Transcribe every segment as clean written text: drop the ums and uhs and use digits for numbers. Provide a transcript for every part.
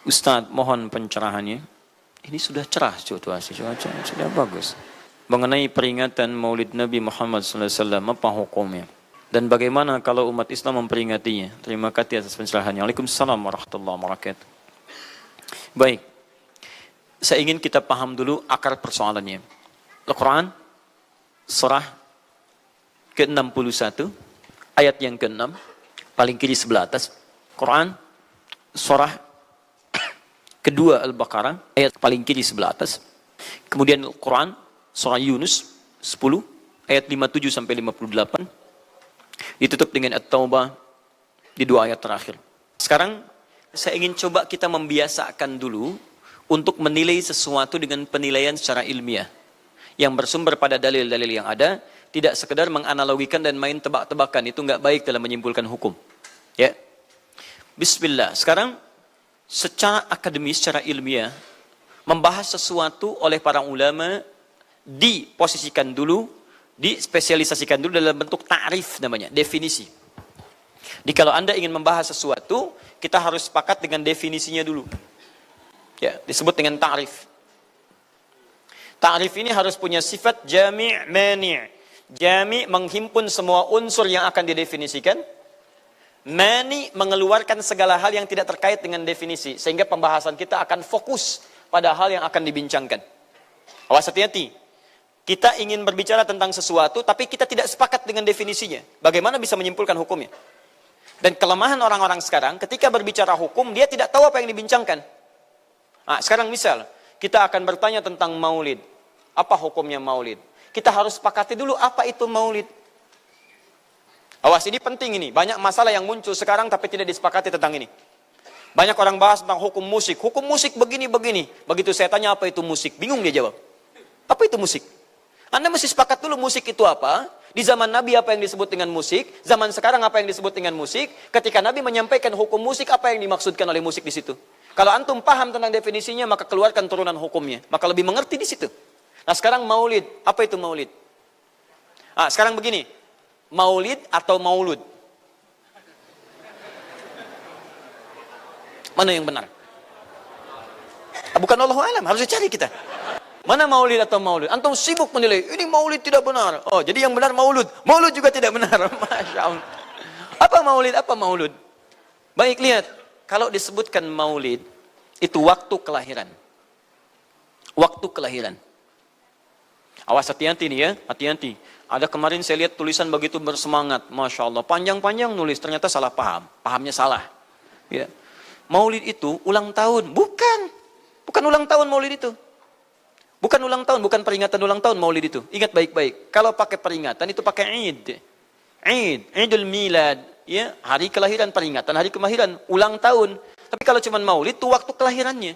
Ustadz, mohon pencerahannya. Ini sudah cerah situasi, cuaca sudah bagus. Mengenai peringatan Maulid Nabi Muhammad SAW, apa hukumnya? Dan bagaimana kalau umat Islam memperingatinya? Terima kasih atas pencerahannya. Waalaikumsalam warahmatullahi wabarakatuh. Baik, saya ingin kita paham dulu akar persoalannya. Al-Quran, surah ke-61, ayat yang ke-6, paling kiri sebelah atas. Quran, surah kedua Al-Baqarah, ayat paling kiri sebelah atas. Kemudian Al-Quran, surah Yunus 10, ayat 57 sampai 58. Ditutup dengan At-Taubah di dua ayat terakhir. Sekarang saya ingin coba kita membiasakan dulu untuk menilai sesuatu dengan penilaian secara ilmiah yang bersumber pada dalil-dalil yang ada, tidak sekedar menganalogikan dan main tebak-tebakan. Itu nggak baik dalam menyimpulkan hukum. Ya. Bismillah. Sekarang secara akademis, secara ilmiah, membahas sesuatu oleh para ulama diposisikan dulu, dispesialisasikan dulu dalam bentuk ta'rif namanya, definisi. Jadi kalau Anda ingin membahas sesuatu, kita harus sepakat dengan definisinya dulu. Ya, disebut dengan ta'rif. Ta'rif ini harus punya sifat jami' mani'. Jami' menghimpun semua unsur yang akan didefinisikan. Mani' mengeluarkan segala hal yang tidak terkait dengan definisi. Sehingga pembahasan kita akan fokus pada hal yang akan dibincangkan. Awas hati-hati. Kita ingin berbicara tentang sesuatu, tapi kita tidak sepakat dengan definisinya. Bagaimana bisa menyimpulkan hukumnya? Dan kelemahan orang-orang sekarang, ketika berbicara hukum, dia tidak tahu apa yang dibincangkan. Nah, sekarang misal, kita akan bertanya tentang maulid. Apa hukumnya maulid? Kita harus sepakati dulu apa itu maulid. Awas, ini penting ini. Banyak masalah yang muncul sekarang, tapi tidak disepakati tentang ini. Banyak orang bahas tentang hukum musik. Hukum musik begini-begini. Begitu saya tanya apa itu musik, bingung dia jawab. Apa itu musik? Anda mesti sepakat dulu musik itu apa. Di zaman Nabi apa yang disebut dengan musik. Zaman sekarang apa yang disebut dengan musik. Ketika Nabi menyampaikan hukum musik, apa yang dimaksudkan oleh musik di situ. Kalau antum paham tentang definisinya, maka keluarkan turunan hukumnya. Maka lebih mengerti di situ. Nah sekarang maulid. Apa itu maulid? Ah, sekarang begini. Maulid atau maulud? Mana yang benar? Bukan Allahu a'lam, harus dicari kita. Mana maulid atau maulud? Antum sibuk menilai, ini maulid tidak benar. Oh, jadi yang benar maulud. Maulud juga tidak benar. Masya Allah. Apa maulid? Apa maulud? Baik, lihat. Kalau disebutkan maulid, itu waktu kelahiran. Waktu kelahiran. Awas hati-hati nih ya, hati-hati. Ada kemarin saya lihat tulisan begitu bersemangat. Masya Allah, panjang-panjang nulis, ternyata salah paham. Pahamnya salah. Ya. Maulid itu ulang tahun. Bukan. Bukan ulang tahun maulid itu. Bukan ulang tahun, bukan peringatan ulang tahun maulid itu. Ingat baik-baik. Kalau pakai peringatan itu pakai Id. Id, Idul Milad, ya, hari kelahiran, peringatan hari kelahiran, ulang tahun. Tapi kalau cuma maulid itu waktu kelahirannya.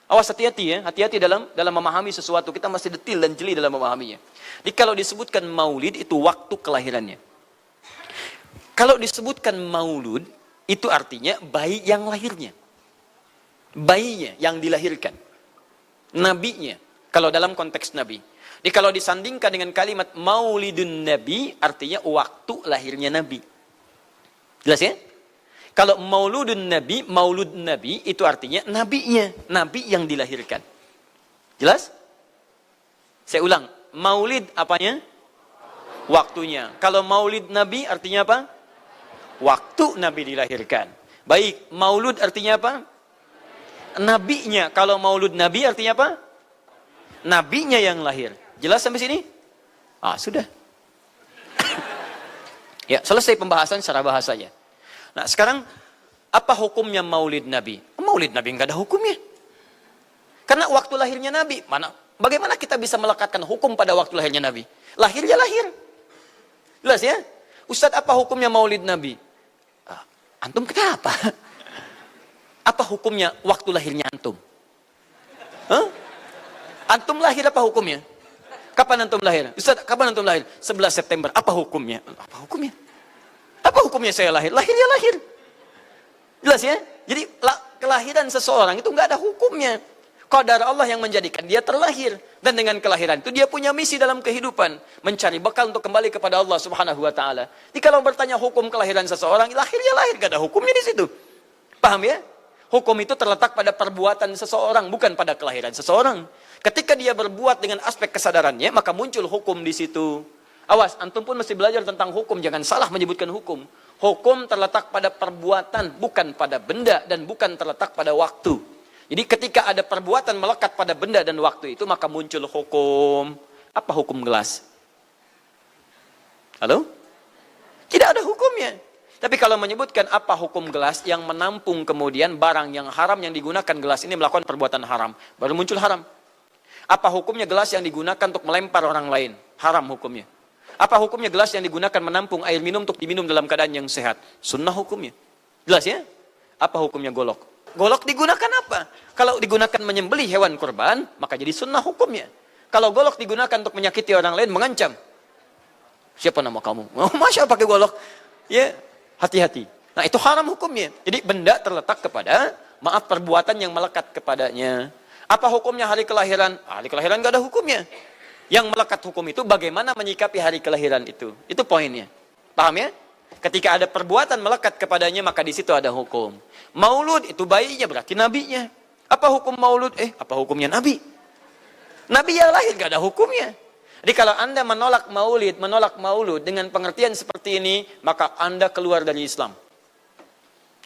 Awas hati-hati ya, hati-hati dalam memahami sesuatu. Kita mesti detil dan jeli dalam memahaminya. Jadi kalau disebutkan maulid itu waktu kelahirannya. Kalau disebutkan maulud itu artinya bayi yang lahirnya. Bayinya yang dilahirkan. Nabinya. Kalau dalam konteks Nabi. Jadi kalau disandingkan dengan kalimat maulidun Nabi, artinya waktu lahirnya Nabi. Jelas ya? Kalau mauludun Nabi, maulud Nabi, itu artinya nabinya. Nabi yang dilahirkan. Jelas? Saya ulang. Maulid apanya? Waktunya. Kalau maulid Nabi artinya apa? Waktu Nabi dilahirkan. Baik, maulud artinya apa? Nabinya. Kalau maulud Nabi artinya apa? Nabinya yang lahir. Jelas sampai sini? Ah, sudah. Ya, selesai pembahasan secara bahasanya. Nah, sekarang apa hukumnya maulid Nabi? Maulid Nabi enggak ada hukumnya. Karena waktu lahirnya Nabi, bagaimana kita bisa melekatkan hukum pada waktu lahirnya Nabi? Lahirnya lahir. Jelas ya? Ustadz, apa hukumnya maulid Nabi? Antum kenapa? Apa hukumnya waktu lahirnya antum? Hah? Antum lahir apa hukumnya? Kapan antum lahir? Ustaz, kapan antum lahir? 11 September. Apa hukumnya? Apa hukumnya? Apa hukumnya saya lahir? Lahirnya lahir. Jelas ya? Jadi kelahiran seseorang itu nggak ada hukumnya. Qadar Allah yang menjadikan dia terlahir. Dan dengan kelahiran itu dia punya misi dalam kehidupan. Mencari bekal untuk kembali kepada Allah subhanahu wa ta'ala. Jadi kalau bertanya hukum kelahiran seseorang, lahirnya lahir. Nggak ada hukumnya di situ. Paham ya? Hukum itu terletak pada perbuatan seseorang, bukan pada kelahiran seseorang. Ketika dia berbuat dengan aspek kesadarannya, maka muncul hukum di situ. Awas, antum pun mesti belajar tentang hukum, jangan salah menyebutkan hukum. Hukum terletak pada perbuatan, bukan pada benda, dan bukan terletak pada waktu. Jadi ketika ada perbuatan melekat pada benda dan waktu itu, maka muncul hukum. Apa hukum gelas? Halo? Tidak ada hukumnya. Tapi kalau menyebutkan apa hukum gelas yang menampung kemudian barang yang haram yang digunakan gelas ini melakukan perbuatan haram, baru muncul haram. Apa hukumnya gelas yang digunakan untuk melempar orang lain? Haram hukumnya. Apa hukumnya gelas yang digunakan menampung air minum untuk diminum dalam keadaan yang sehat? Sunnah hukumnya. Jelas ya? Apa hukumnya golok? Golok digunakan apa? Kalau digunakan menyembelih hewan kurban, maka jadi sunnah hukumnya. Kalau golok digunakan untuk menyakiti orang lain, mengancam. Siapa nama kamu? Oh, masya pakai golok. Ya, hati-hati. Nah, itu haram hukumnya. Jadi benda terletak kepada, maaf, perbuatan yang melekat kepadanya. Apa hukumnya hari kelahiran? Hari kelahiran nggak ada hukumnya. Yang melekat hukum itu bagaimana menyikapi hari kelahiran itu. Itu poinnya. Paham ya? Ketika ada perbuatan melekat kepadanya, maka di situ ada hukum. Maulud itu bayinya, berarti nabinya. Apa hukum maulud? Apa hukumnya nabi? Nabi yang lahir nggak ada hukumnya. Jadi kalau Anda menolak maulud dengan pengertian seperti ini, maka Anda keluar dari Islam.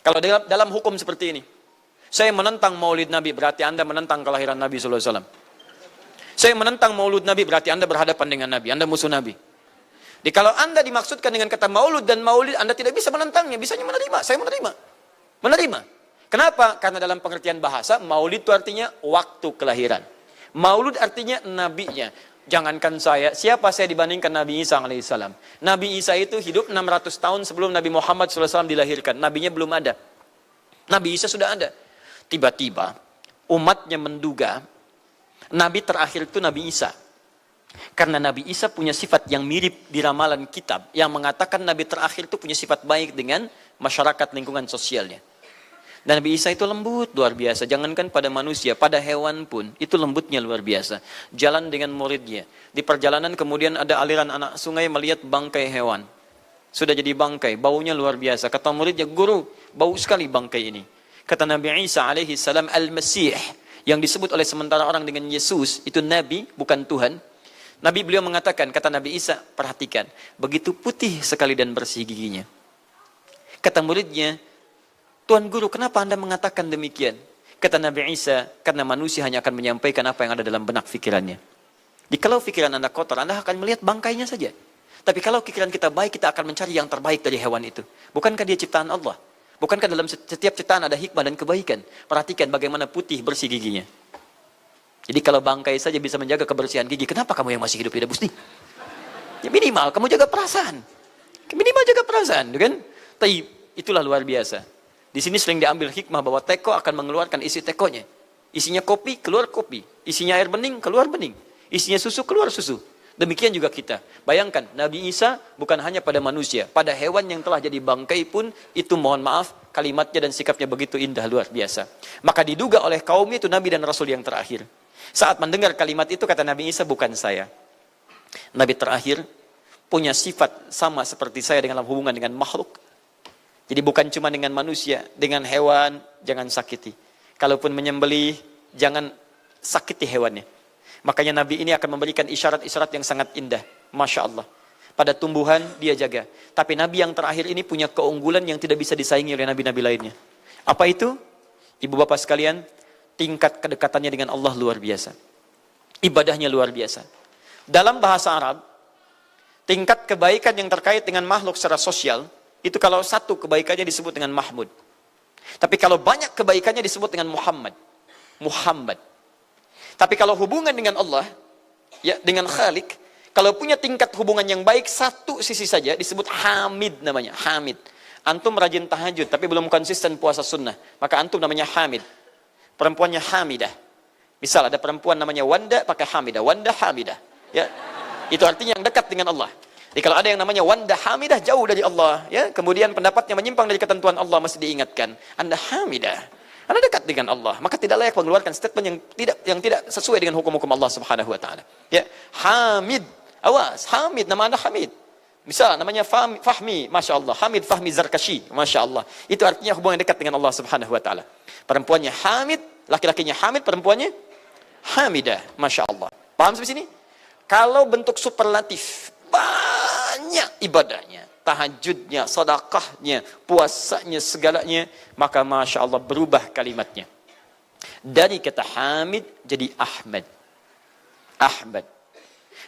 Kalau dalam hukum seperti ini, saya menentang maulid Nabi, berarti Anda menentang kelahiran Nabi SAW. Saya menentang maulud Nabi, berarti Anda berhadapan dengan Nabi, Anda musuh Nabi. Jadi kalau Anda dimaksudkan dengan kata maulud dan maulid, Anda tidak bisa menentangnya, bisanya menerima, saya menerima. Menerima. Kenapa? Karena dalam pengertian bahasa, maulid itu artinya waktu kelahiran. Maulud artinya nabinya. Jangankan saya, siapa saya dibandingkan Nabi Isa alaihissalam? Nabi Isa itu hidup 600 tahun sebelum Nabi Muhammad SAW dilahirkan. Nabinya belum ada. Nabi Isa sudah ada. Tiba-tiba, umatnya menduga, Nabi terakhir itu Nabi Isa. Karena Nabi Isa punya sifat yang mirip di ramalan kitab, yang mengatakan Nabi terakhir itu punya sifat baik dengan masyarakat lingkungan sosialnya. Dan Nabi Isa itu lembut luar biasa. Jangankan pada manusia, pada hewan pun itu lembutnya luar biasa. Jalan dengan muridnya. Di perjalanan kemudian ada aliran anak sungai melihat bangkai hewan. Sudah jadi bangkai, baunya luar biasa. Kata muridnya, guru, bau sekali bangkai ini. Kata Nabi Isa alaihi salam, Al-Masih, yang disebut oleh sementara orang dengan Yesus, itu Nabi, bukan Tuhan. Nabi beliau mengatakan, kata Nabi Isa, perhatikan, begitu putih sekali dan bersih giginya. Kata muridnya, Tuan Guru, kenapa Anda mengatakan demikian? Kata Nabi Isa, karena manusia hanya akan menyampaikan apa yang ada dalam benak pikirannya. Jadi kalau pikiran Anda kotor, Anda akan melihat bangkainya saja. Tapi kalau pikiran kita baik, kita akan mencari yang terbaik dari hewan itu. Bukankah dia ciptaan Allah? Bukankah dalam setiap ciptaan ada hikmah dan kebaikan? Perhatikan bagaimana putih bersih giginya. Jadi kalau bangkai saja bisa menjaga kebersihan gigi, kenapa kamu yang masih hidup tidak mesti? Ya minimal, kamu jaga perasaan. Minimal jaga perasaan, kan? Tapi itulah luar biasa. Di sini sering diambil hikmah bahwa teko akan mengeluarkan isi tekonya. Isinya kopi, keluar kopi. Isinya air bening, keluar bening. Isinya susu, keluar susu. Demikian juga kita. Bayangkan, Nabi Isa bukan hanya pada manusia. Pada hewan yang telah jadi bangkai pun, itu mohon maaf, kalimatnya dan sikapnya begitu indah, luar biasa. Maka diduga oleh kaumnya itu Nabi dan Rasul yang terakhir. Saat mendengar kalimat itu, kata Nabi Isa, bukan saya. Nabi terakhir punya sifat sama seperti saya dalam hubungan dengan makhluk. Jadi bukan cuma dengan manusia, dengan hewan, jangan sakiti. Kalaupun menyembelih, jangan sakiti hewannya. Makanya Nabi ini akan memberikan isyarat-isyarat yang sangat indah. Masya Allah. Pada tumbuhan, dia jaga. Tapi Nabi yang terakhir ini punya keunggulan yang tidak bisa disaingi oleh Nabi-Nabi lainnya. Apa itu? Ibu bapak sekalian, tingkat kedekatannya dengan Allah luar biasa. Ibadahnya luar biasa. Dalam bahasa Arab, tingkat kebaikan yang terkait dengan makhluk secara sosial, itu kalau satu kebaikannya disebut dengan Mahmud. Tapi kalau banyak kebaikannya disebut dengan Muhammad. Muhammad. Tapi kalau hubungan dengan Allah, ya dengan Khalik, kalau punya tingkat hubungan yang baik, satu sisi saja disebut Hamid namanya. Hamid. Antum rajin tahajud, tapi belum konsisten puasa sunnah. Maka antum namanya Hamid. Perempuannya Hamidah. Misal ada perempuan namanya Wanda, pakai Hamidah. Wanda Hamidah. Ya. Itu artinya yang dekat dengan Allah. Jadi kalau ada yang namanya Wanda Hamidah, jauh dari Allah, ya, kemudian pendapatnya menyimpang dari ketentuan Allah, mesti diingatkan. Anda Hamidah, Anda dekat dengan Allah, maka tidak layak mengeluarkan statement yang tidak sesuai dengan hukum-hukum Allah Subhanahu wa taala. Ya, Hamid, awas, Hamid, nama Anda Hamid. Misal namanya Fahmi, Masya Allah. Hamid Fahmi Zarkashi, Masya Allah. Itu artinya hubungan dekat dengan Allah Subhanahu Wa Ta'ala. Perempuannya Hamid, laki-lakinya Hamid, perempuannya Hamidah, Masya Allah. Paham sampai sini? Kalau bentuk superlatif, banyak ibadahnya, tahajudnya, sedekahnya, puasanya, segalanya, maka Masya Allah berubah kalimatnya. Dari kata Hamid jadi Ahmad. Ahmad.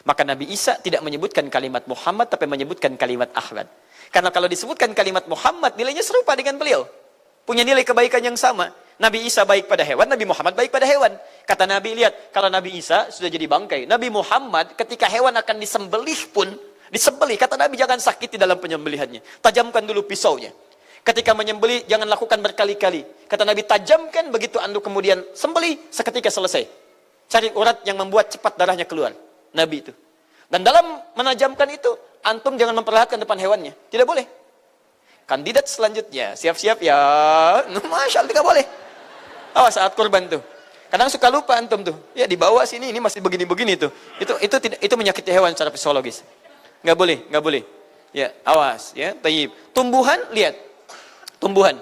Maka Nabi Isa tidak menyebutkan kalimat Muhammad, tapi menyebutkan kalimat Ahmad. Karena kalau disebutkan kalimat Muhammad, nilainya serupa dengan beliau. Punya nilai kebaikan yang sama. Nabi Isa baik pada hewan, Nabi Muhammad baik pada hewan. Kata Nabi, lihat, kalau Nabi Isa sudah jadi bangkai, Nabi Muhammad ketika hewan akan disembelih pun, disembelih, kata Nabi jangan sakiti dalam penyembelihannya. Tajamkan dulu pisaunya. Ketika menyembelih, jangan lakukan berkali-kali. Kata Nabi, tajamkan, begitu andu kemudian sembelih, seketika selesai. Cari urat yang membuat cepat darahnya keluar. Nabi itu. Dan dalam menajamkan itu, antum jangan memperlihatkan depan hewannya. Tidak boleh. Kandidat selanjutnya, siap-siap ya. Masya Allah, tidak boleh. Awas saat kurban tuh. Kadang suka lupa antum tuh. Ya di bawah sini, ini masih begini-begini tuh. Itu menyakiti hewan secara fisiologis. Nggak boleh, nggak boleh. Ya, awas ya. Tayyib. Tumbuhan, lihat. Tumbuhan.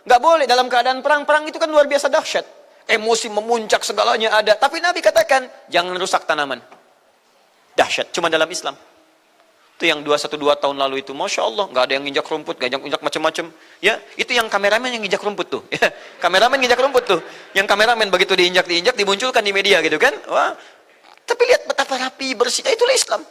Nggak boleh dalam keadaan perang. Perang itu kan luar biasa dahsyat. Emosi memuncak, segalanya ada. Tapi Nabi katakan, jangan rusak tanaman. Dahsyat. Cuma dalam Islam. Itu yang 212 tahun lalu itu, Masya Allah, nggak ada yang nginjak rumput, nggak injak macam-macam. Ya, itu yang kameramen yang nginjak rumput tuh. Ya, kameramen nginjak rumput tuh. Yang kameramen begitu diinjak, dimunculkan di media gitu kan. Wah, tapi lihat betapa rapi, bersih. Itulah Islam.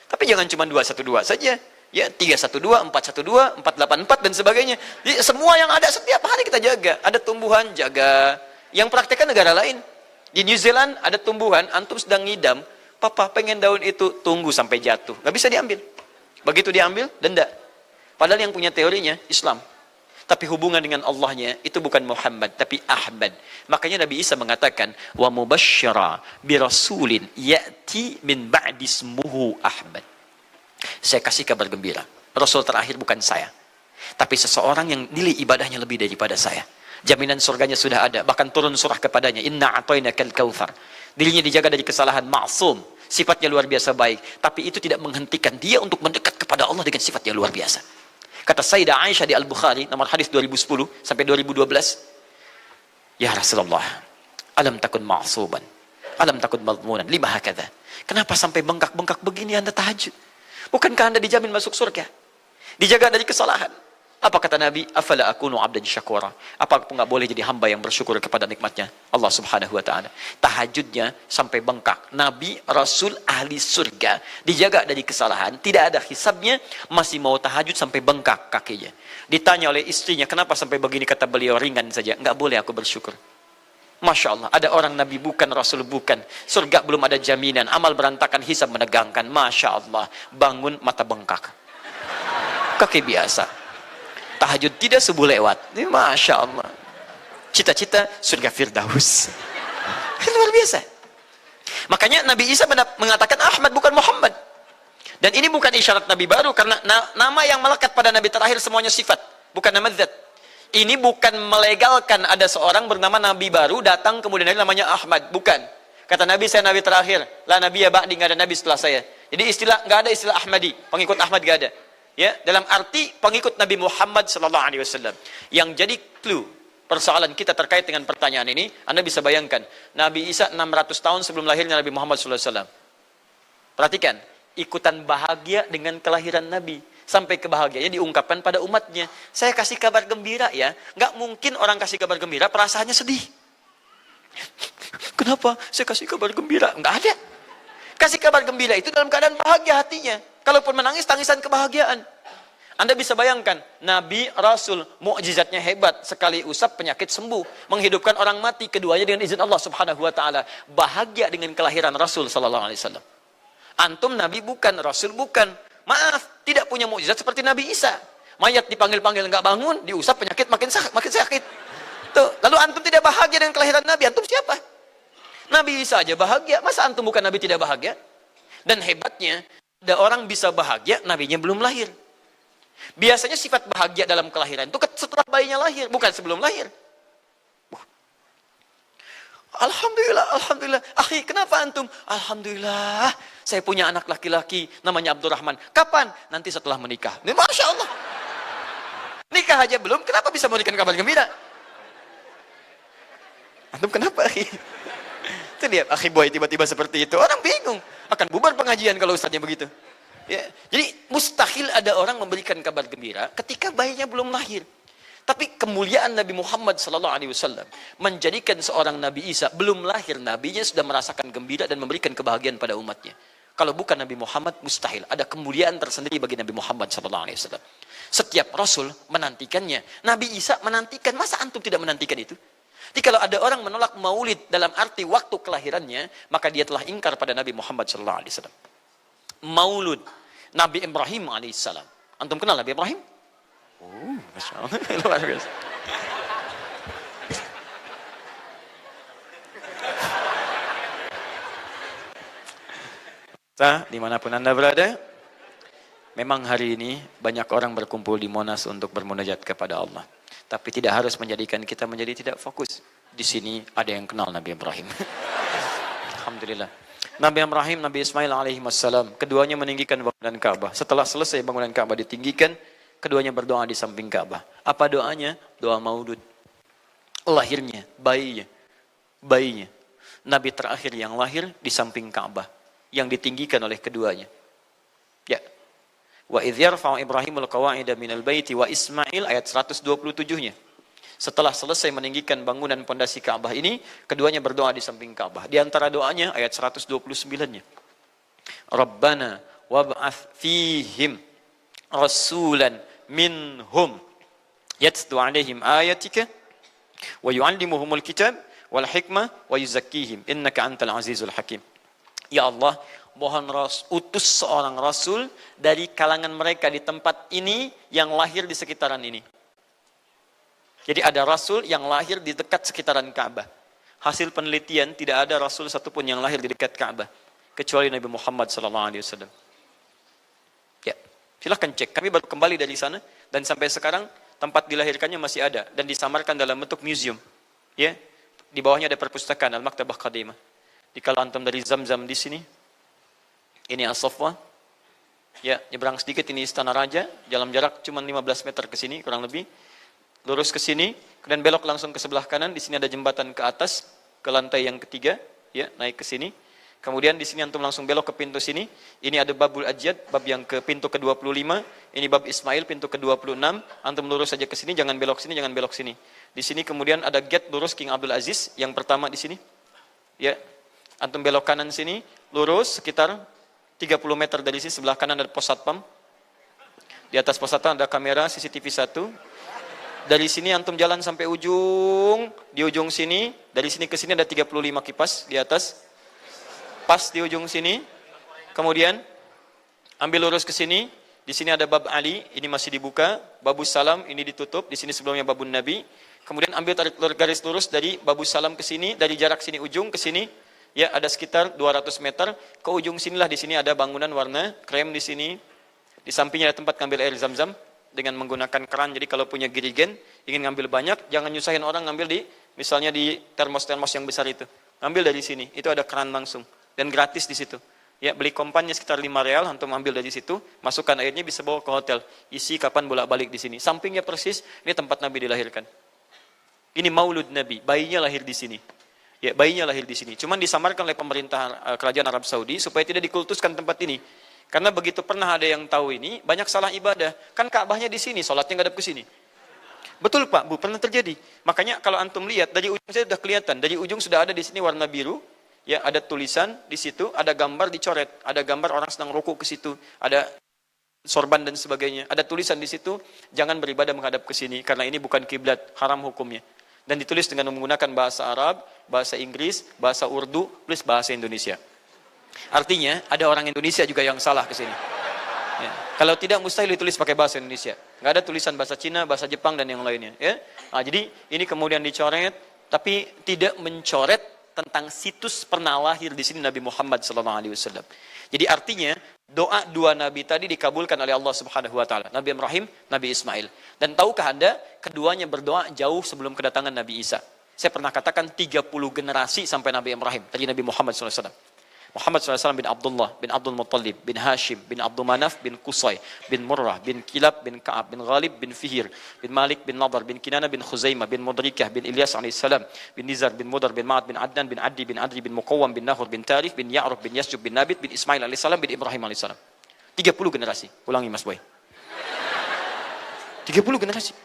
Tapi jangan cuma 212 saja. Ya, 312, 412, 484 dan sebagainya. Jadi, semua yang ada setiap hari kita jaga. Ada tumbuhan, jaga. Yang praktekkan negara lain. Di New Zealand ada tumbuhan, antum sedang ngidam, papa pengen daun itu, tunggu sampai jatuh. Nggak bisa diambil. Begitu diambil, denda. Padahal yang punya teorinya Islam. Tapi hubungan dengan Allahnya itu bukan Muhammad, tapi Ahmad. Makanya Nabi Isa mengatakan, wa mubasysyara bi rasulin ya'ti min ba'di ismuhu Ahmad. Saya kasih kabar gembira. Rasul terakhir bukan saya. Tapi seseorang yang nilai ibadahnya lebih daripada saya. Jaminan surganya sudah ada. Bahkan turun surah kepadanya. Inna a'tainakal kautsar. Dirinya dijaga dari kesalahan, maksum. Sifatnya luar biasa baik. Tapi itu tidak menghentikan dia untuk mendekat kepada Allah dengan sifat yang luar biasa. Kata Sayyidah Aisyah di Al-Bukhari, nomor hadis 2010 sampai 2012. Ya Rasulullah, alam takun ma'suban. Alam takun madmunan. Lima hakadha. Kenapa sampai bengkak-bengkak begini Anda tahajud? Bukankah Anda dijamin masuk surga? Dijaga dari kesalahan. Apa kata Nabi? Afala akunu abdan syakura. Apa aku nggak boleh jadi hamba yang bersyukur kepada nikmatnya Allah Subhanahu wa taala. Tahajudnya sampai bengkak. Nabi, Rasul, ahli surga, dijaga dari kesalahan, tidak ada hisabnya, masih mau tahajud sampai bengkak kakinya. Ditanya oleh istrinya, kenapa sampai begini? Kata beliau, ringan saja. Nggak boleh aku bersyukur. Masya Allah, ada orang Nabi bukan, Rasul bukan. Surga belum ada jaminan, amal berantakan, hisab menegangkan. Masya Allah, bangun mata bengkak. Kaki biasa. Tahajud tidak subuh lewat. Ini Masya Allah. Cita-cita surga Firdaus. Luar biasa. Makanya Nabi Isa mengatakan Ahmad bukan Muhammad. Dan ini bukan isyarat Nabi baru. Karena nama yang melekat pada Nabi terakhir semuanya sifat. Bukan nama zat. Ini bukan melegalkan ada seorang bernama Nabi baru datang kemudian namanya Ahmad. Bukan. Kata Nabi, saya Nabi terakhir. La Nabi ya ba'di, nggak ada Nabi setelah saya. Jadi nggak ada istilah Ahmadi. Pengikut Ahmad nggak ada. Ya, dalam arti pengikut Nabi Muhammad sallallahu alaihi wasallam. Yang jadi clue persoalan kita terkait dengan pertanyaan ini, Anda bisa bayangkan, Nabi Isa 600 tahun sebelum lahirnya Nabi Muhammad sallallahu alaihi wasallam. Perhatikan, ikutan bahagia dengan kelahiran Nabi. Sampai kebahagiaannya diungkapkan pada umatnya. Saya kasih kabar gembira ya. Nggak mungkin orang kasih kabar gembira perasaannya sedih. Kenapa saya kasih kabar gembira? Nggak ada. Kasih kabar gembira itu dalam keadaan bahagia hatinya. Kalaupun menangis, tangisan kebahagiaan. Anda bisa bayangkan, Nabi, Rasul, mukjizatnya hebat. Sekali usap, penyakit sembuh. Menghidupkan orang mati, keduanya dengan izin Allah Subhanahu wa ta'ala. Bahagia dengan kelahiran Rasul sallallahu alaihi wasallam. Antum Nabi bukan, Rasul bukan. Maaf, tidak punya mukjizat seperti Nabi Isa. Mayat dipanggil-panggil nggak bangun, diusap penyakit makin sakit. Tuh, lalu antum tidak bahagia dengan kelahiran Nabi, antum siapa? Nabi Isa aja bahagia, masa antum bukan Nabi tidak bahagia? Dan hebatnya, ada orang bisa bahagia, nabinya belum lahir. Biasanya sifat bahagia dalam kelahiran itu setelah bayinya lahir, bukan sebelum lahir. Alhamdulillah, alhamdulillah. Akhi, kenapa antum? Alhamdulillah, saya punya anak laki-laki namanya Abdurrahman. Kapan? Nanti setelah menikah. Ini Masya Allah. Nikah aja belum, kenapa bisa memberikan kabar gembira? Antum kenapa? Itu lihat, akhi boy tiba-tiba seperti itu. Orang bingung. Akan bubar pengajian kalau ustaznya begitu. Ya. Jadi mustahil ada orang memberikan kabar gembira ketika bayinya belum lahir. Tapi kemuliaan Nabi Muhammad SAW menjadikan seorang Nabi Isa belum lahir, nabinya sudah merasakan gembira dan memberikan kebahagiaan pada umatnya. Kalau bukan Nabi Muhammad, mustahil. Ada kemuliaan tersendiri bagi Nabi Muhammad SAW. Setiap Rasul menantikannya. Nabi Isa menantikan. Masa antum tidak menantikan itu? Jadi kalau ada orang menolak maulid dalam arti waktu kelahirannya, maka dia telah ingkar pada Nabi Muhammad SAW. Maulud Nabi Ibrahim AS. Antum kenal Nabi Ibrahim? Oh, Masya Allah. Luar biasa. Dimanapun Anda berada, memang hari ini banyak orang berkumpul di Monas untuk bermunajat kepada Allah. Tapi tidak harus menjadikan kita menjadi tidak fokus. Di sini ada yang kenal Nabi Ibrahim. Alhamdulillah. Nabi Ibrahim, Nabi Ismail alaihi wassalam, keduanya meninggikan bangunan Ka'bah. Setelah selesai bangunan Ka'bah ditinggikan, keduanya berdoa di samping Ka'bah. Apa doanya? Doa maulud. Lahirnya, bayinya. Nabi terakhir yang lahir di samping Ka'bah, yang ditinggikan oleh keduanya. Ya. Wa idh yarfa'u Ibrahimul qawa'ida minal baiti wa Ismail, ayat 127-nya. Setelah selesai meninggikan bangunan pondasi Ka'bah ini, keduanya berdoa di samping Ka'bah. Di antara doanya ayat 129-nya. Rabbana wab'ath fihim rasulan minhum yatlu 'alaihim ayatika wa yu'allimuhumul kitab wal hikmah wa yuzakkihim innaka antal azizul hakim. Ya Allah, mohon utus seorang rasul dari kalangan mereka di tempat ini yang lahir di sekitaran ini. Jadi ada rasul yang lahir di dekat sekitaran Ka'bah. Hasil penelitian tidak ada rasul satupun yang lahir di dekat Ka'bah kecuali Nabi Muhammad SAW. Ya, silahkan cek. Kami baru kembali dari sana dan sampai sekarang tempat dilahirkannya masih ada dan disamarkan dalam bentuk museum. Ya, di bawahnya ada perpustakaan Al-Maktabah Qadimah. Di kalau antum dari Zamzam di sini, ini As-Saffah. Ya, nyebrang sedikit ini Istana Raja, dalam jarak cuma 15 meter ke sini kurang lebih. Lurus ke sini, kemudian belok langsung ke sebelah kanan. Di sini ada jembatan ke atas, ke lantai yang ketiga, ya, naik ke sini. Kemudian di sini antum langsung belok ke pintu sini. Ini ada Babul Ajyad, bab yang ke pintu ke-25. Ini bab Ismail, pintu ke-26. Antum lurus saja ke sini, jangan belok sini, jangan belok sini. Di sini kemudian ada gate lurus King Abdul Aziz, yang pertama di sini. Ya, antum belok kanan sini, lurus sekitar 30 meter dari sini, sebelah kanan ada pos satpam. Di atas pos satpam ada kamera CCTV 1. Dari sini antum jalan sampai ujung, di ujung sini, dari sini ke sini ada 35 kipas di atas. Pas di ujung sini. Kemudian ambil lurus ke sini, di sini ada bab Ali, ini masih dibuka, babus salam ini ditutup, di sini sebelumnya babun Nabi. Kemudian ambil tarik garis lurus dari babus salam ke sini, dari jarak sini ujung ke sini, ya ada sekitar 200 meter. Ke ujung sinilah, di sini ada bangunan warna krem di sini. Di sampingnya ada tempat ngambil air zam-zam dengan menggunakan keran. Jadi kalau punya girigen, ingin ngambil banyak, jangan nyusahin orang ngambil di, misalnya di termos-termos yang besar itu. Ngambil dari sini, itu ada keran langsung. Dan gratis di situ. Ya, beli kompannya sekitar 5 real, antum ambil dari situ, masukkan airnya, bisa bawa ke hotel. Isi kapan bolak-balik di sini. Sampingnya persis, ini tempat Nabi dilahirkan. Ini maulud Nabi, bayinya lahir di sini. Ya, bayinya lahir di sini. Cuman disamarkan oleh pemerintah kerajaan Arab Saudi supaya tidak dikultuskan tempat ini. Karena begitu pernah ada yang tahu ini, banyak salah ibadah. Kan Ka'bahnya di sini, sholatnya ngadep ke sini. Betul Pak, Bu, pernah terjadi. Makanya kalau antum lihat, dari ujung saya sudah kelihatan. Dari ujung sudah ada di sini warna biru. Ya, ada tulisan di situ, ada gambar dicoret. Ada gambar orang sedang rukuk ke situ. Ada sorban dan sebagainya. Ada tulisan di situ, jangan beribadah menghadap ke sini. Karena ini bukan kiblat, haram hukumnya. Dan ditulis dengan menggunakan bahasa Arab, bahasa Inggris, bahasa Urdu, plus bahasa Indonesia. Artinya ada orang Indonesia juga yang salah ke sini. Ya. Kalau tidak mustahil ditulis pakai bahasa Indonesia. Nggak ada tulisan bahasa Cina, bahasa Jepang dan yang lainnya. Ya. Nah, jadi ini kemudian dicoret, tapi tidak mencoret tentang situs pernah lahir di sini Nabi Muhammad SAW. Jadi artinya doa dua Nabi tadi dikabulkan oleh Allah Subhanahu Wa Taala. Nabi Ibrahim, Nabi Ismail. Dan tahukah Anda keduanya berdoa jauh sebelum kedatangan Nabi Isa. Saya pernah katakan 30 generasi sampai Nabi Ibrahim, tadi Nabi Muhammad SAW. Muhammad SAW bin Abdullah, bin Abdul Muttalib, bin Hashim, bin Abdul Manaf, bin Qusay, bin Murrah, bin Kilab, bin Ka'ab, bin Ghalib, bin Fihir, bin Malik, bin Nadar, bin Kinana, bin Khuzaimah, bin Mudrikah, bin Ilyas alaihissalam, bin Nizar, bin Mudar, bin Ma'ad, bin Adnan, bin Addi, bin Adri, bin Muqawwam, bin Nahur, bin Tarif, bin Ya'ruf, bin Yasjub, bin Nabit, bin Ismail alaihissalam, bin Ibrahim alaihissalam. 30 generasi. Ulangi Mas Boy. 30 generasi.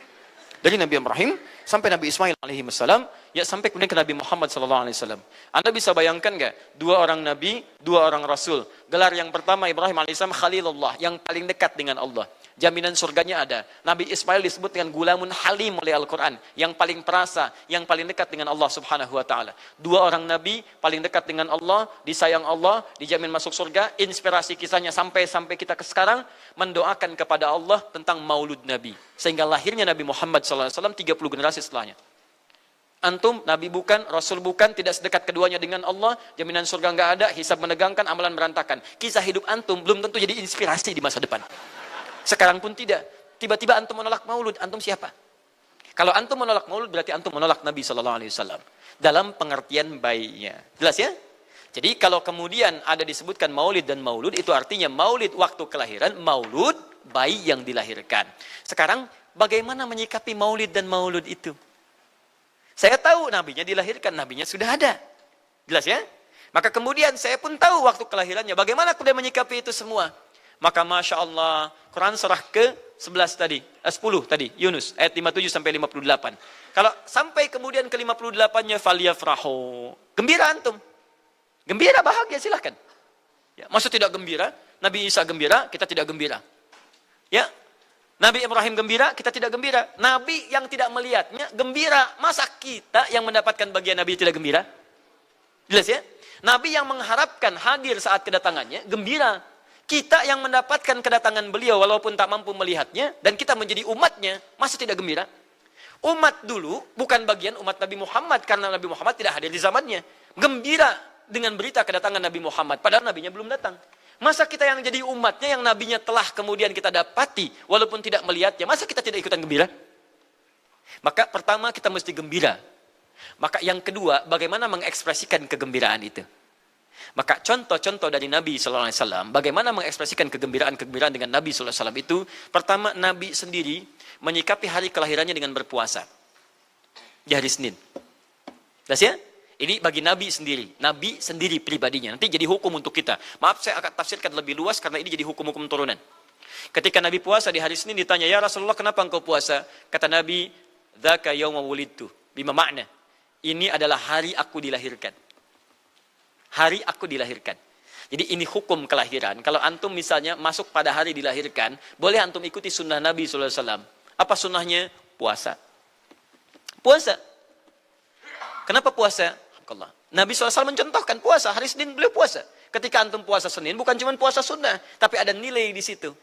Dari Nabi Ibrahim sampai Nabi Ismail alaihi wassalam, ya sampai kemudian ke Nabi Muhammad sallallahu alaihi wasallam. Anda bisa bayangkan nggak? 2 orang nabi, 2 orang rasul. Gelar yang pertama Ibrahim alaihissalam Khalilullah, yang paling dekat dengan Allah. Jaminan surganya ada. Nabi Ismail disebut dengan gulamun halim oleh Al-Quran, yang paling perasa, yang paling dekat dengan Allah subhanahu wa ta'ala. 2 orang nabi, paling dekat dengan Allah, disayang Allah, dijamin masuk surga. Inspirasi kisahnya sampai kita ke sekarang, mendoakan kepada Allah tentang maulud Nabi. Sehingga lahirnya Nabi Muhammad SAW 30 generasi setelahnya. Antum, Nabi bukan, Rasul bukan, tidak sedekat keduanya dengan Allah, jaminan surga nggak ada, hisab menegangkan, amalan berantakan. Kisah hidup antum belum tentu jadi inspirasi di masa depan. Sekarang pun tidak. Tiba-tiba antum menolak maulud, antum siapa? Kalau antum menolak maulud, berarti antum menolak Nabi SAW. Dalam pengertian baiknya. Jelas ya? Jadi kalau kemudian ada disebutkan maulid dan maulud, itu artinya maulid waktu kelahiran, maulud bayi yang dilahirkan. Sekarang, bagaimana menyikapi maulid dan maulud itu? Saya tahu nabinya dilahirkan, nabinya sudah ada. Jelas ya? Maka kemudian saya pun tahu waktu kelahirannya. Bagaimana kemudian menyikapi itu semua? Maka Masya Allah, Quran surah ke-11 tadi, 10 tadi, Yunus, ayat 57 sampai 58. Kalau sampai kemudian ke 58-nya, faliyafrahu. Gembira antum. Gembira, bahagia, silahkan. Ya, maksud tidak gembira, Nabi Isa gembira, kita tidak gembira. Ya, Nabi Ibrahim gembira, kita tidak gembira. Nabi yang tidak melihatnya, gembira. Masa kita yang mendapatkan bagian Nabi tidak gembira? Jelas ya? Nabi yang mengharapkan hadir saat kedatangannya, gembira. Kita yang mendapatkan kedatangan beliau walaupun tak mampu melihatnya, dan kita menjadi umatnya, masa tidak gembira? Umat dulu bukan bagian umat Nabi Muhammad, karena Nabi Muhammad tidak hadir di zamannya. Gembira dengan berita kedatangan Nabi Muhammad, padahal nabinya belum datang. Masa kita yang jadi umatnya, yang nabinya telah kemudian kita dapati, walaupun tidak melihatnya, masa kita tidak ikutan gembira? Maka pertama kita mesti gembira. Maka yang kedua, bagaimana mengekspresikan kegembiraan itu? Maka contoh-contoh dari Nabi SAW, bagaimana mengekspresikan kegembiraan-kegembiraan dengan Nabi SAW itu, pertama Nabi sendiri menyikapi hari kelahirannya dengan berpuasa. Di hari Senin. Jelas ya? Ini bagi Nabi sendiri pribadinya. Nanti jadi hukum untuk kita. Maaf, saya akan tafsirkan lebih luas karena ini jadi hukum-hukum turunan. Ketika Nabi puasa di hari Senin ditanya, ya Rasulullah kenapa engkau puasa? Kata Nabi, dzaka yauma wulidtu. Bima makna? Ini adalah hari aku dilahirkan. Hari aku dilahirkan. Jadi ini hukum kelahiran. Kalau antum misalnya masuk pada hari dilahirkan, boleh antum ikuti sunnah Nabi SAW. Apa sunnahnya? Puasa. Puasa. Kenapa puasa? Nabi SAW mencontohkan puasa. Hari Senin beliau puasa. Ketika antum puasa Senin, bukan cuma puasa sunnah, tapi ada nilai di situ.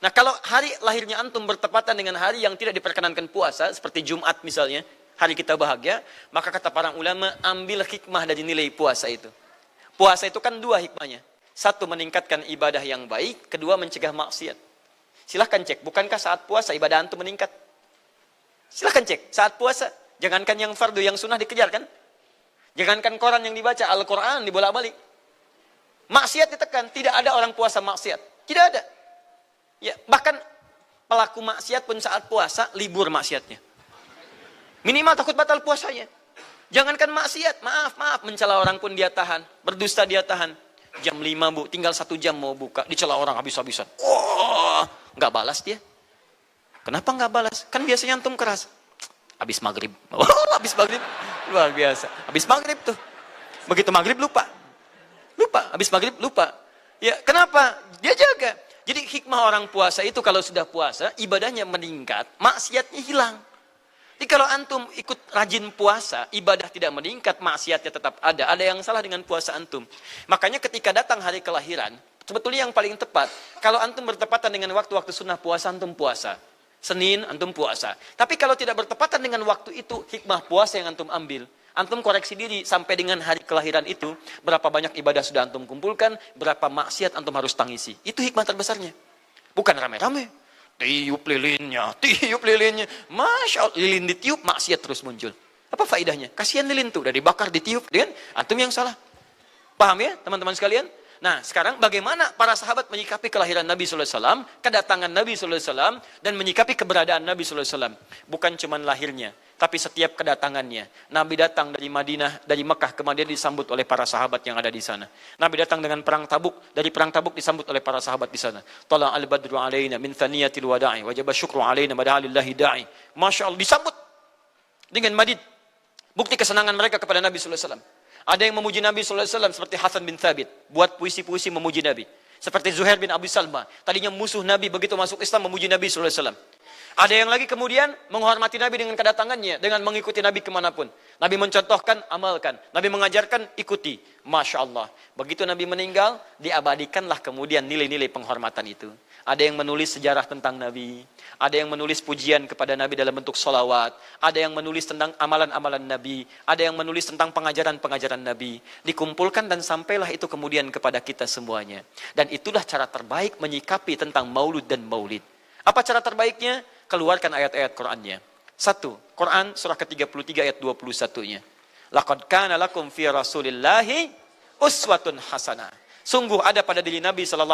Nah, kalau hari lahirnya antum bertepatan dengan hari yang tidak diperkenankan puasa, seperti Jumat misalnya, hari kita bahagia, maka kata para ulama, ambil hikmah dari nilai puasa itu. Puasa itu kan 2 hikmahnya. 1, meningkatkan ibadah yang baik. 2, mencegah maksiat. Silahkan cek, bukankah saat puasa ibadah antum meningkat? Silahkan cek, saat puasa. Jangankan yang fardu, yang sunnah dikejar kan? Jangankan koran yang dibaca, Al-Quran dibolak-balik. Maksiat ditekan, tidak ada orang puasa maksiat. Tidak ada. Ya, bahkan pelaku maksiat pun saat puasa, libur maksiatnya. Minimal takut batal puasanya. Jangankan maksiat, maaf, mencela orang pun dia tahan, berdusta dia tahan. Jam 5 bu, tinggal 1 jam mau buka, dicela orang habis-habisan. Oh, nggak balas dia. Kenapa nggak balas? Kan biasanya antum keras. Habis maghrib, habis maghrib, luar biasa. Habis maghrib tuh, begitu maghrib lupa, habis maghrib lupa. Ya, kenapa? Dia jaga. Jadi hikmah orang puasa itu kalau sudah puasa, ibadahnya meningkat, maksiatnya hilang. Jadi kalau antum ikut rajin puasa, ibadah tidak meningkat, maksiatnya tetap ada. Ada yang salah dengan puasa antum. Makanya ketika datang hari kelahiran, sebetulnya yang paling tepat, kalau antum bertepatan dengan waktu-waktu sunnah puasa, antum puasa. Senin, antum puasa. Tapi kalau tidak bertepatan dengan waktu itu, hikmah puasa yang antum ambil. Antum koreksi diri sampai dengan hari kelahiran itu, berapa banyak ibadah sudah antum kumpulkan, berapa maksiat antum harus tangisi. Itu hikmah terbesarnya. Bukan rame-rame. Tiup lilinnya. Masya Allah, lilin ditiup, maksiat terus muncul. Apa faedahnya? Kasihan lilin tuh, udah dibakar, ditiup, dengan antum yang salah. Paham ya teman-teman sekalian? Nah sekarang bagaimana para sahabat menyikapi kelahiran Nabi SAW, kedatangan Nabi SAW, dan menyikapi keberadaan Nabi SAW. Bukan cuma lahirnya, tapi setiap kedatangannya. Nabi datang dari Madinah, dari Mekah ke Madinah disambut oleh para sahabat yang ada di sana. Nabi datang dengan perang Tabuk, dari perang Tabuk disambut oleh para sahabat di sana. Tala al-badru alaina min thaniyatil wada'i, wajaba syukru alaina madhalillahi da'i. Masya Allah, disambut dengan madid. Bukti kesenangan mereka kepada Nabi SAW. Ada yang memuji Nabi SAW seperti Hasan bin Thabit, buat puisi-puisi memuji Nabi. Seperti Zuhair bin Abi Salma, tadinya musuh Nabi, begitu masuk Islam memuji Nabi SAW. Ada yang lagi kemudian menghormati Nabi dengan kedatangannya, dengan mengikuti Nabi kemanapun. Nabi mencontohkan, amalkan. Nabi mengajarkan, ikuti. Masya Allah. Begitu Nabi meninggal, diabadikanlah kemudian nilai-nilai penghormatan itu. Ada yang menulis sejarah tentang Nabi. Ada yang menulis pujian kepada Nabi dalam bentuk sholawat. Ada yang menulis tentang amalan-amalan Nabi. Ada yang menulis tentang pengajaran-pengajaran Nabi. Dikumpulkan dan sampailah itu kemudian kepada kita semuanya. Dan itulah cara terbaik menyikapi tentang maulud dan maulid. Apa cara terbaiknya? Keluarkan ayat-ayat Qur'annya. 1. Quran surah ke-33 ayat 21-nya. Laqad kana lakum fi Rasulillahi uswatun hasanah. Sungguh ada pada diri Nabi SAW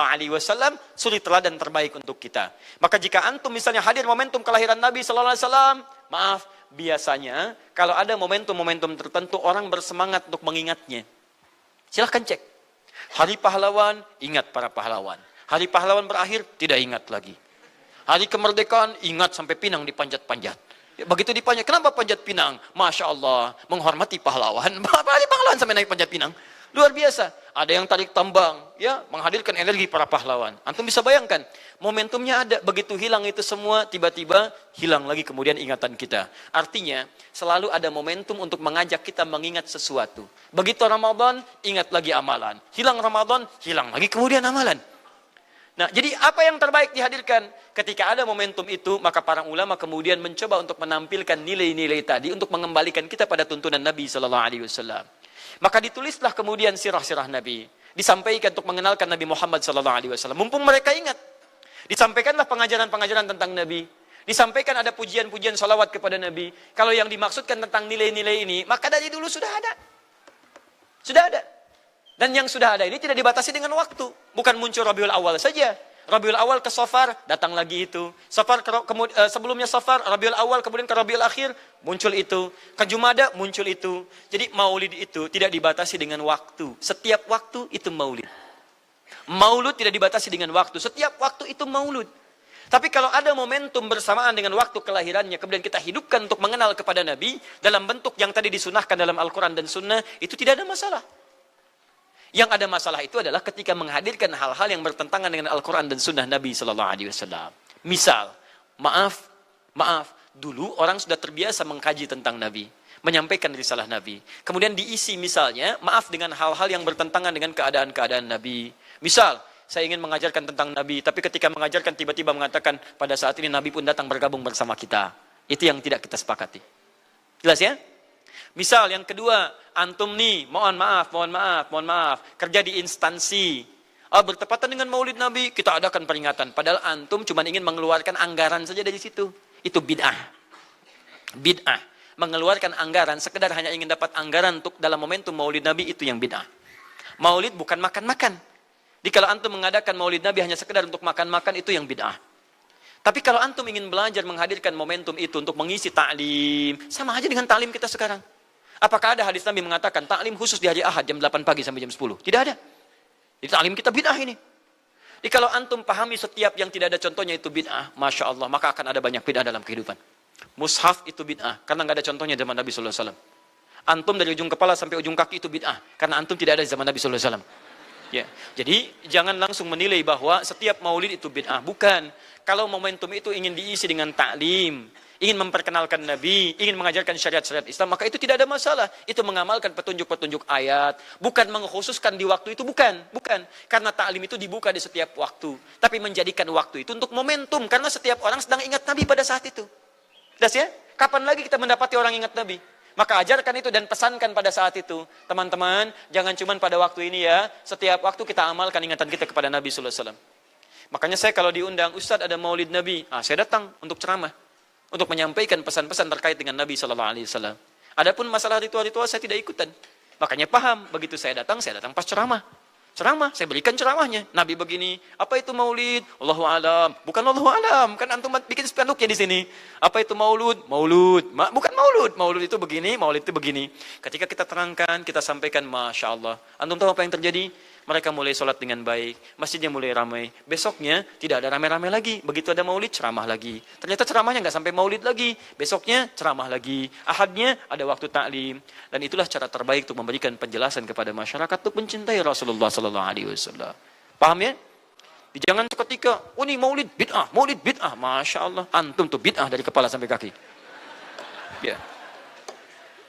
suri teladan terbaik untuk kita. Maka jika antum misalnya hadir momentum kelahiran Nabi SAW, maaf, biasanya kalau ada momentum-momentum tertentu orang bersemangat untuk mengingatnya. Silahkan cek. Hari pahlawan, ingat para pahlawan. Hari pahlawan berakhir, tidak ingat lagi. Hari kemerdekaan, ingat sampai pinang dipanjat-panjat. Begitu dipanjat, kenapa panjat pinang? Masya Allah, menghormati pahlawan. Hari pahlawan sampai naik panjat pinang. Luar biasa. Ada yang tarik tambang, ya, menghadirkan energi para pahlawan. Antum bisa bayangkan, momentumnya ada. Begitu hilang itu semua, tiba-tiba hilang lagi kemudian ingatan kita. Artinya, selalu ada momentum untuk mengajak kita mengingat sesuatu. Begitu Ramadan, ingat lagi amalan. Hilang Ramadan, hilang lagi kemudian amalan. Nah, jadi apa yang terbaik dihadirkan? Ketika ada momentum itu, maka para ulama kemudian mencoba untuk menampilkan nilai-nilai tadi untuk mengembalikan kita pada tuntunan Nabi SAW. Maka ditulislah kemudian sirah-sirah Nabi. Disampaikan untuk mengenalkan Nabi Muhammad SAW. Mumpung mereka ingat. Disampaikanlah pengajaran-pengajaran tentang Nabi. Disampaikan ada pujian-pujian salawat kepada Nabi. Kalau yang dimaksudkan tentang nilai-nilai ini, maka dari dulu sudah ada. Sudah ada. Dan yang sudah ada ini tidak dibatasi dengan waktu. Bukan muncul Rabiul Awal saja. Rabiul Awal ke Safar, datang lagi itu. Safar sebelumnya Safar, Rabiul Awal, kemudian ke Rabiul Akhir, muncul itu. Ke Jumada, muncul itu. Jadi maulid itu tidak dibatasi dengan waktu. Setiap waktu itu maulid. Maulud tidak dibatasi dengan waktu. Setiap waktu itu maulud. Tapi kalau ada momentum bersamaan dengan waktu kelahirannya, kemudian kita hidupkan untuk mengenal kepada Nabi, dalam bentuk yang tadi disunahkan dalam Al-Quran dan Sunnah, itu tidak ada masalah. Yang ada masalah itu adalah ketika menghadirkan hal-hal yang bertentangan dengan Al-Quran dan Sunnah Nabi SAW. Misal, maaf, dulu orang sudah terbiasa mengkaji tentang Nabi, menyampaikan risalah Nabi. Kemudian diisi misalnya, maaf dengan hal-hal yang bertentangan dengan keadaan-keadaan Nabi. Misal, saya ingin mengajarkan tentang Nabi, tapi ketika mengajarkan tiba-tiba mengatakan, pada saat ini Nabi pun datang bergabung bersama kita. Itu yang tidak kita sepakati. Jelas ya? Misal yang kedua, antum nih, mohon maaf, kerja di instansi. Bertepatan dengan Maulid Nabi, kita adakan peringatan. Padahal antum cuma ingin mengeluarkan anggaran saja dari situ. Itu bid'ah. Bid'ah. Mengeluarkan anggaran, sekedar hanya ingin dapat anggaran untuk dalam momentum Maulid Nabi, itu yang bid'ah. Maulid bukan makan-makan. Jadi kalau antum mengadakan Maulid Nabi hanya sekedar untuk makan-makan, itu yang bid'ah. Tapi kalau antum ingin belajar menghadirkan momentum itu untuk mengisi ta'lim, sama aja dengan ta'lim kita sekarang. Apakah ada hadis Nabi mengatakan ta'lim khusus di hari Ahad jam 8 pagi sampai jam 10? Tidak ada. Jadi ta'lim kita bid'ah ini. Jadi kalau antum pahami setiap yang tidak ada contohnya itu bid'ah, Masya Allah, maka akan ada banyak bid'ah dalam kehidupan. Mushaf itu bid'ah, karena nggak ada contohnya zaman Nabi SAW. Antum dari ujung kepala sampai ujung kaki itu bid'ah, karena antum tidak ada di zaman Nabi SAW. Ya, jadi jangan langsung menilai bahwa setiap maulid itu bid'ah. Bukan. Kalau momentum itu ingin diisi dengan ta'lim, ingin memperkenalkan Nabi, ingin mengajarkan syariat-syariat Islam, maka itu tidak ada masalah. Itu mengamalkan petunjuk-petunjuk ayat, bukan mengkhususkan di waktu itu, bukan. Karena ta'lim itu dibuka di setiap waktu, tapi menjadikan waktu itu untuk momentum, karena setiap orang sedang ingat Nabi pada saat itu. Jelas ya? Kapan lagi kita mendapati orang ingat Nabi? Maka ajarkan itu dan pesankan pada saat itu. Teman-teman, jangan cuma pada waktu ini ya, setiap waktu kita amalkan ingatan kita kepada Nabi SAW. Makanya saya kalau diundang, Ustadz ada maulid Nabi, saya datang untuk ceramah, untuk menyampaikan pesan-pesan terkait dengan Nabi SAW. Adapun masalah ritual-ritual saya tidak ikutan. Makanya paham, begitu saya datang pas ceramah. Ceramah, saya berikan ceramahnya. Nabi begini, apa itu maulid? Allahu alam. Bukan Allahu alam, kan antum bikin spanduknya di sini. Apa itu maulud? Maulud. Bukan maulud. Maulud itu begini, maulid itu begini. Ketika kita terangkan, kita sampaikan, Masya Allah. Antum tahu apa yang terjadi? Mereka mulai sholat dengan baik, masjidnya mulai ramai. Besoknya tidak ada ramai-ramai lagi. Begitu ada maulid, ceramah lagi. Ternyata ceramahnya nggak sampai maulid lagi. Besoknya ceramah lagi. Ahadnya ada waktu taklim. Dan itulah cara terbaik untuk memberikan penjelasan kepada masyarakat untuk mencintai Rasulullah Sallallahu Alaihi Wasallam. Paham ya? Jangan seketika, oh ini maulid bid'ah. Masya Allah, antum tuh bid'ah dari kepala sampai kaki. Ya.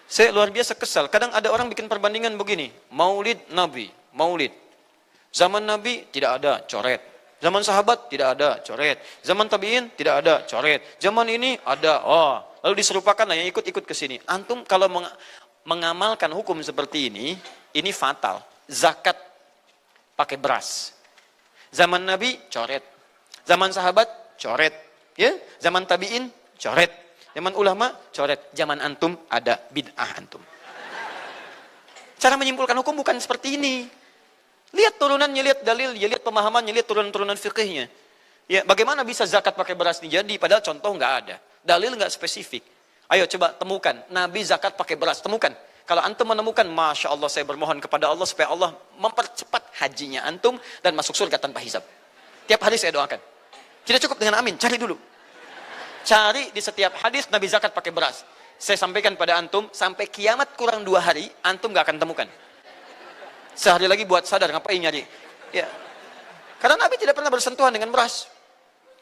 Saya luar biasa kesal. Kadang ada orang bikin perbandingan begini. Maulid Nabi, maulid. Zaman Nabi tidak ada coret. Zaman sahabat tidak ada coret. Zaman tabi'in tidak ada coret. Zaman ini ada. Oh, lalu diserupakan yang ikut-ikut ke sini. Antum kalau mengamalkan hukum seperti ini fatal. Zakat pakai beras. Zaman Nabi coret. Zaman sahabat coret. Ya, zaman tabi'in coret. Zaman ulama coret. Zaman antum ada bid'ah antum. Cara menyimpulkan hukum bukan seperti ini. Lihat turunannya, lihat dalilnya, lihat pemahamannya, lihat turunan-turunan fikihnya. Ya, bagaimana bisa zakat pakai beras ini jadi? Padahal contoh nggak ada, dalil nggak spesifik. Ayo coba temukan, Nabi zakat pakai beras, temukan. Kalau antum menemukan, Masya Allah, saya bermohon kepada Allah supaya Allah mempercepat hajinya antum dan masuk surga tanpa hisab. Tiap hari saya doakan. Tidak cukup dengan amin, cari dulu. Cari di setiap hadis Nabi zakat pakai beras. Saya sampaikan pada antum, sampai kiamat kurang 2 hari, antum nggak akan temukan. Sehari lagi buat sadar, ngapain nyari? Ya. Karena Nabi tidak pernah bersentuhan dengan beras.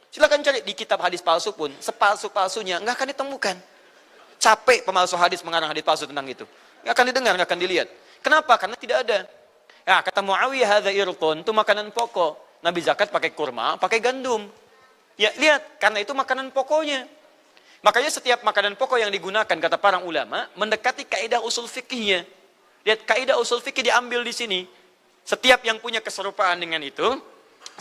Silakan cari di kitab hadis palsu pun, sepalsu-palsunya nggak akan ditemukan. Capek pemalsu hadis mengarang hadis palsu tentang itu. Nggak akan didengar, nggak akan dilihat. Kenapa? Karena tidak ada. Ya, kata Muawiyah, hadza irqun, itu makanan pokok. Nabi zakat pakai kurma, pakai gandum. Ya, lihat, karena itu makanan pokoknya. Makanya setiap makanan pokok yang digunakan, kata para ulama, mendekati kaidah usul fikihnya. Lihat, kaidah usul fikih diambil di sini. Setiap yang punya keserupaan dengan itu,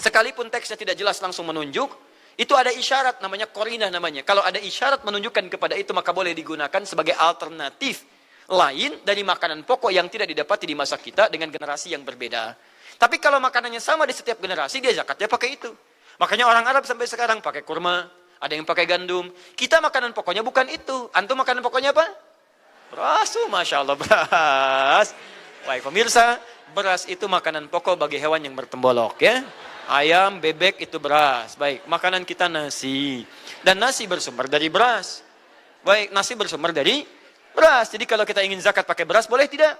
sekalipun teksnya tidak jelas langsung menunjuk, itu ada isyarat, namanya qarinah namanya. Kalau ada isyarat menunjukkan kepada itu, maka boleh digunakan sebagai alternatif lain dari makanan pokok yang tidak didapati di masa kita dengan generasi yang berbeda. Tapi kalau makanannya sama di setiap generasi, dia zakatnya pakai itu. Makanya orang Arab sampai sekarang pakai kurma, ada yang pakai gandum. Kita makanan pokoknya bukan itu. Antum makanan pokoknya apa? Beras, Masya Allah, beras. Baik pemirsa, beras itu makanan pokok bagi hewan yang bertembolok ya. Ayam, bebek itu beras. Baik, makanan kita nasi. Dan nasi bersumber dari beras. Baik, nasi bersumber dari beras. Jadi kalau kita ingin zakat pakai beras, boleh tidak?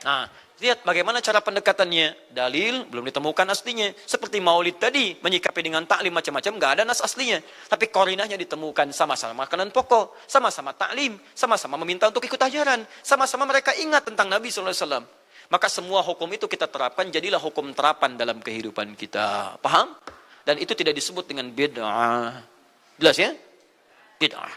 Nah, lihat bagaimana cara pendekatannya. Dalil belum ditemukan aslinya. Seperti maulid tadi, menyikapi dengan taklim macam-macam, nggak ada nas aslinya. Tapi korinahnya ditemukan, sama-sama makanan pokok, sama-sama taklim, sama-sama meminta untuk ikut ajaran, sama-sama mereka ingat tentang Nabi SAW. Maka semua hukum itu kita terapkan, jadilah hukum terapan dalam kehidupan kita. Paham? Dan itu tidak disebut dengan bid'ah. Jelas ya? Bid'ah.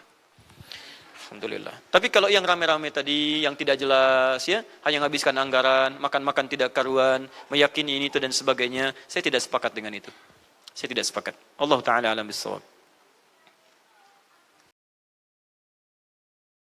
Alhamdulillah. Tapi kalau yang rame-rame tadi, yang tidak jelas ya, hanya menghabiskan anggaran, makan-makan tidak karuan, meyakini ini itu dan sebagainya, saya tidak sepakat dengan itu. Saya tidak sepakat. Allah Ta'ala alam bisawab.